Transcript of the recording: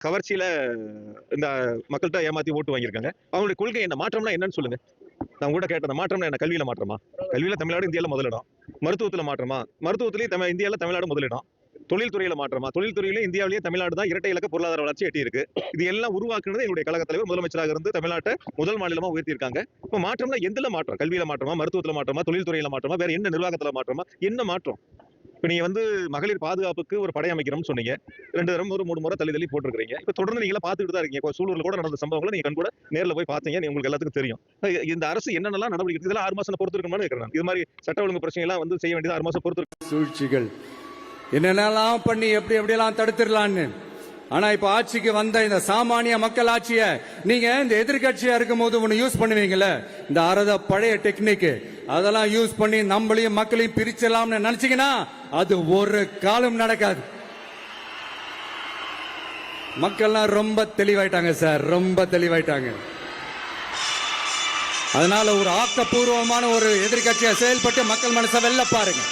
கவர்ச்சியில இந்த மக்கள்கிட்ட ஏமாத்தி ஓட்டு வாங்கியிருக்காங்க. அவங்களுடைய கொள்கை என்ன? மாற்றம்னா என்னன்னு சொல்லுங்க. நான் கூட கேட்டேன், மாற்றம்னா என்ன? கல்வியில மாற்றமா? கல்வியில தமிழ்நாடு இந்தியாவில் முதலிடம். மருத்துவத்தில் மாற்றமா? மருத்துவத்திலேயே இந்தியாவில் தமிழ்நாடு முதலிடம். தொழில்துறையில மாற்றமா? தொழில்துறையில இந்தியாவிலேயே தமிழ்நாடு தான் இரட்டை இலக்க பொருளாதார வளர்ச்சி எட்டி இருக்கு. இது எல்லாம் உருவாக்குனது எங்களுடைய கழக தலைவர் முதலமைச்சராக இருந்து தமிழ்நாட்டை முதல் மாநிலமா உயர்த்தியிருக்காங்க. இப்ப மாற்றம்னா எதுல மாற்றம்? கல்வியில மாற்றமா? மருத்துவத்துல மாற்றமா? தொழில்துறையில மாற்றமா? வேற என்ன நிர்வாகத்துல மாற்றமா? என்ன மாற்றம்? இப்ப நீங்க மகளிர் பாதுகாப்புக்கு ஒரு படை அமைக்கிறோம்னு சொன்னீங்க. 2 தடவை 3 முறை தள்ளி போட்டிருக்கீங்க. இப்ப தொடர்ந்து நீங்க பாத்துக்கிட்டு தான் இருக்கீங்க. சூலூர்ல கூட நடந்த சம்பவங்களை நீங்க கண்கூட நேர்ல போய் பாத்தீங்க. உங்களுக்கு எல்லாத்துக்கும் தெரியும். இந்த அரசு என்னென்னலாம் நடவடிக்கை இதெல்லாம் 6 மாசம் பொறுத்து இருக்கணும்னு கேக்குறேன். இது மாதிரி சட்ட ஒழுங்கு பிரச்சனை எல்லாம் செய்ய வேண்டியது 6 மாசம் பொறுத்து சூழ்ச்சிகள் என்னென்னலாம் பண்ணி எப்படியெல்லாம் தடுத்துடலான்னு. ஆனா இப்ப ஆட்சிக்கு வந்த இந்த சாமானிய மக்கள் ஆட்சிய நீங்க இந்த எதிர்கட்சியா இருக்கும் போது ஒண்ணு யூஸ் பண்ணுவீங்கல்ல, இந்த அறத பழைய டெக்னிக், அதெல்லாம் யூஸ் பண்ணி நம்மளையும் மக்களையும் பிரிச்சலாம்னு நினைச்சீங்கன்னா அது ஒரு காலம் நடக்காது. மக்கள்லாம் ரொம்ப தெளிவாயிட்டாங்க சார், ரொம்ப தெளிவாயிட்டாங்க. அதனால ஒரு ஆக்கப்பூர்வமான ஒரு எதிர்கட்சியா செயல்பட்டு மக்கள் மனசை வெல்ல பாருங்க.